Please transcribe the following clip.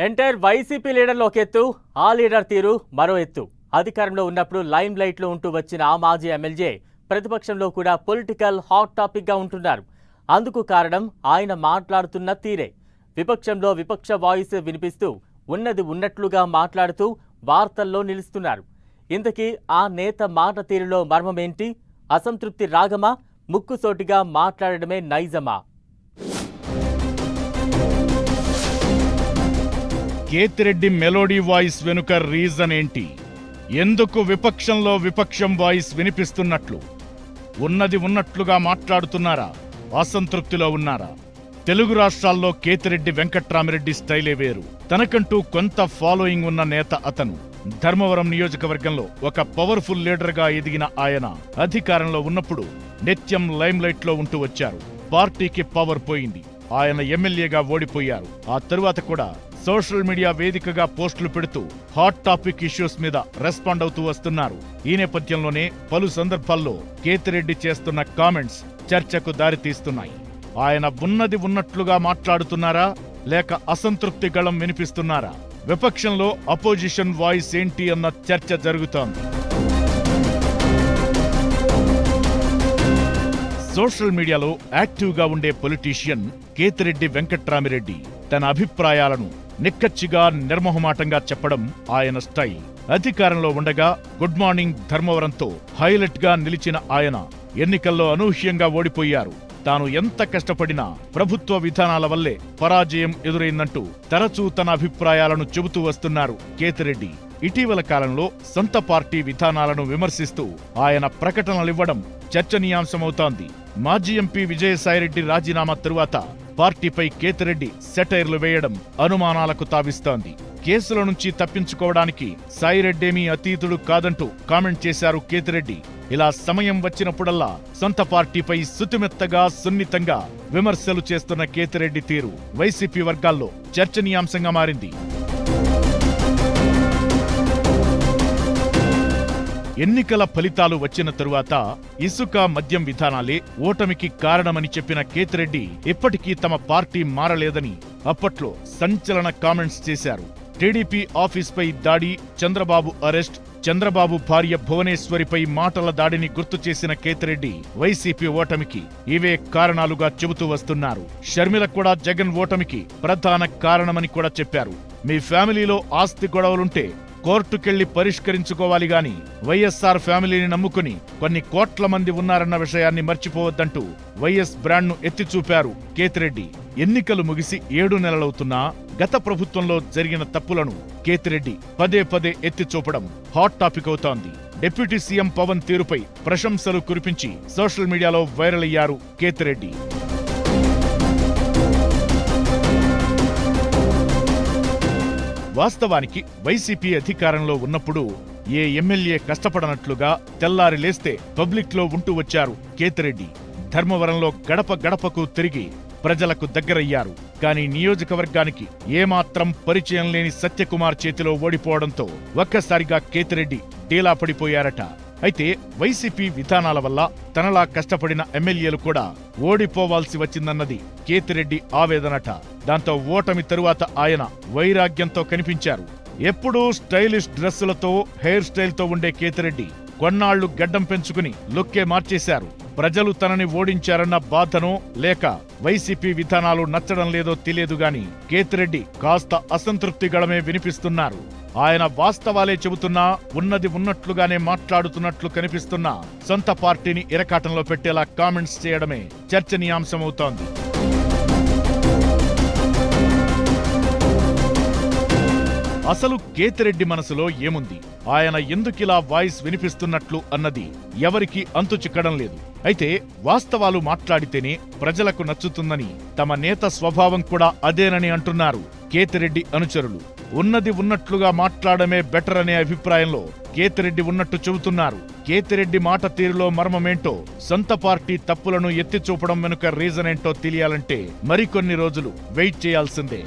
Entire YCP లీడర్లు ఒక ఎత్తు, ఆ లీడర్ తీరు మరో ఎత్తు. అధికారంలో ఉన్నప్పుడు లైమ్ లైట్లో ఉంటూ వచ్చిన ఆ మాజీ ఎమ్మెల్యే ప్రతిపక్షంలో కూడా పొలిటికల్ హాట్ టాపిక్గా ఉంటున్నారు. అందుకు కారణం ఆయన మాట్లాడుతున్న తీరే. విపక్షంలో విపక్ష వాయిస్ వినిపిస్తూ ఉన్నది ఉన్నట్లుగా మాట్లాడుతూ వార్తల్లో నిలుస్తున్నారు. ఇంతకీ ఆ నేత మాట తీరులో మర్మమేంటి? అసంతృప్తి రాగమా? ముక్కుసోటిగా మాట్లాడడమే నైజమా? కేతిరెడ్డి మెలోడీ వాయిస్ వెనుక రీజన్ ఏంటి? ఎందుకు విపక్షంలో విపక్షం వాయిస్ వినిపిస్తున్నట్లు? ఉన్నది ఉన్నట్లుగా మాట్లాడుతున్నారా? అసంతృప్తిలో ఉన్నారా? తెలుగు రాష్ట్రాల్లో కేతిరెడ్డి వెంకట్రామిరెడ్డి స్టైలే వేరు. తనకంటూ కొంత ఫాలోయింగ్ ఉన్న నేత అతను. ధర్మవరం నియోజకవర్గంలో ఒక పవర్ఫుల్ లీడర్గా ఎదిగిన ఆయన అధికారంలో ఉన్నప్పుడు నిత్యం లైమ్ లైట్ లో ఉంటూ వచ్చారు. పార్టీకి పవర్ పోయింది. ఆయన ఎమ్మెల్యేగా ఓడిపోయారు. ఆ తరువాత కూడా సోషల్ మీడియా వేదికగా పోస్టులు పెడుతూ హాట్ టాపిక్ ఇష్యూస్ మీద రెస్పాండ్ అవుతూ వస్తున్నారు. ఈ నేపథ్యంలోనే పలు సందర్భాల్లో కేతిరెడ్డి చేస్తున్న కామెంట్స్ చర్చకు దారితీస్తున్నాయి. ఆయన ఉన్నది ఉన్నట్లుగా మాట్లాడుతున్నారా, లేక అసంతృప్తి గళం వినిపిస్తున్నారా? విపక్షంలో అపోజిషన్ వాయిస్ ఏంటి అన్న చర్చ జరుగుతోంది. సోషల్ మీడియాలో యాక్టివ్గా ఉండే పొలిటీషియన్ కేతిరెడ్డి వెంకట్రామిరెడ్డి తన అభిప్రాయాలను నిక్కచ్చిగా నిర్మోహమాటంగా చెప్పడం ఆయన స్టైల్. అధికారంలో ఉండగా గుడ్ మార్నింగ్ ధర్మవరంతో హైలైట్ గా నిలిచిన ఆయన ఎన్నికల్లో అనూహ్యంగా ఓడిపోయారు. తాను ఎంత కష్టపడినా ప్రభుత్వ విధానాల వల్లే పరాజయం ఎదురైందంటూ తరచూ తన అభిప్రాయాలను చెబుతూ వస్తున్నారు కేతిరెడ్డి. ఇటీవల కాలంలో సొంత పార్టీ విధానాలను విమర్శిస్తూ ఆయన ప్రకటనలివ్వడం చర్చనీయాంశమవుతోంది. మాజీ ఎంపీ విజయసాయిరెడ్డి రాజీనామా తరువాత పార్టీపై కేతిరెడ్డి సెటైర్లు వేయడం అనుమానాలకు తావిస్తోంది. కేసుల నుంచి తప్పించుకోవడానికి సాయిరెడ్డేమీ అతీతుడు కాదంటూ కామెంట్ చేశారు కేతిరెడ్డి. ఇలా సమయం వచ్చినప్పుడల్లా సొంత పార్టీపై సుతిమెత్తగా సున్నితంగా విమర్శలు చేస్తున్న కేతిరెడ్డి తీరు వైసీపీ వర్గాల్లో చర్చనీయాంశంగా మారింది. ఎన్నికల ఫలితాలు వచ్చిన తరువాత ఇసుక మద్యం విధానాలే ఓటమికి కారణమని చెప్పిన కేతిరెడ్డి ఇప్పటికీ తమ పార్టీ మారలేదని అప్పట్లో సంచలన కామెంట్స్ చేశారు. టీడీపీ ఆఫీస్పై దాడి, చంద్రబాబు అరెస్ట్, చంద్రబాబు భార్య భువనేశ్వరిపై మాటల దాడిని గుర్తు చేసిన కేతిరెడ్డి వైసీపీ ఓటమికి ఇవే కారణాలుగా చెబుతూ వస్తున్నారు. షర్మిల కూడా జగన్ ఓటమికి ప్రధాన కారణమని కూడా చెప్పారు. మీ ఫ్యామిలీలో ఆస్తి గొడవలుంటే కోర్టుకెళ్లి పరిష్కరించుకోవాలి గాని వైఎస్ఆర్ ఫ్యామిలీని నమ్ముకుని కొన్ని కోట్ల మంది ఉన్నారన్న విషయాన్ని మర్చిపోవద్దంటూ వైఎస్ బ్రాండ్ను ఎత్తిచూపారు కేతిరెడ్డి. ఎన్నికలు ముగిసి 7 నెలలవుతున్నా గత ప్రభుత్వంలో జరిగిన తప్పులను కేతిరెడ్డి పదే పదే ఎత్తిచూపడం హాట్ టాపిక్ అవుతోంది. డిప్యూటీ సీఎం పవన్ తీరుపై ప్రశంసలు కురిపించి సోషల్ మీడియాలో వైరల్ అయ్యారు కేతిరెడ్డి. వాస్తవానికి వైసీపీ అధికారంలో ఉన్నప్పుడు ఏ ఎమ్మెల్యే కష్టపడనట్లుగా తెల్లారి లేస్తే పబ్లిక్ లో ఉంటూ వచ్చారు కేతిరెడ్డి. ధర్మవరంలో గడప గడపకు తిరిగి ప్రజలకు దగ్గరయ్యారు. కానీ నియోజకవర్గానికి ఏమాత్రం పరిచయం లేని సత్యకుమార్ చేతిలో ఓడిపోవడంతో ఒక్కసారిగా కేతిరెడ్డి డీలా పడిపోయారట. అయితే వైసీపీ విధానాల వల్ల తనలా కష్టపడిన ఎమ్మెల్యేలు కూడా ఓడిపోవాల్సి వచ్చిందన్నది కేతిరెడ్డి ఆవేదనట. దాంతో ఓటమి తరువాత ఆయన వైరాగ్యంతో కనిపించారు. ఎప్పుడూ స్టైలిష్ డ్రెస్సులతో, హెయిర్ స్టైల్తో ఉండే కేతిరెడ్డి కొన్నాళ్లు గడ్డం పెంచుకుని లుక్కే మార్చేశారు. ప్రజలు తనని ఓడించారన్న బాధనో లేక వైసీపీ విధానాలు నచ్చడం లేదో తెలియదు గాని కేతిరెడ్డి కాస్త అసంతృప్తి గళమే వినిపిస్తున్నారు. ఆయన వాస్తవాలే చెబుతున్నా ఉన్నది ఉన్నట్లుగానే మాట్లాడుతున్నట్లు కనిపిస్తున్నా సొంత పార్టీని ఇరకాటంలో పెట్టేలా కామెంట్స్ చేయడమే చర్చనీయాంశమవుతోంది. అసలు కేతిరెడ్డి మనసులో ఏముంది? ఆయన ఎందుకిలా వాయిస్ వినిపిస్తున్నట్లు అన్నది ఎవరికీ అంతు చిక్కడం లేదు. అయితే వాస్తవాలు మాట్లాడితేనే ప్రజలకు నచ్చుతుందని తమ నేత స్వభావం కూడా అదేనని అంటున్నారు కేతిరెడ్డి అనుచరులు. ఉన్నది ఉన్నట్లుగా మాట్లాడమే బెటర్ అనే అభిప్రాయంలో కేతిరెడ్డి ఉన్నట్టు చెబుతున్నారు. కేతిరెడ్డి మాట తీరులో మర్మమేంటో, సొంత పార్టీ తప్పులను ఎత్తిచూపడం వెనుక రీజన్ ఏంటో తెలియాలంటే మరికొన్ని రోజులు వెయిట్ చేయాల్సిందే.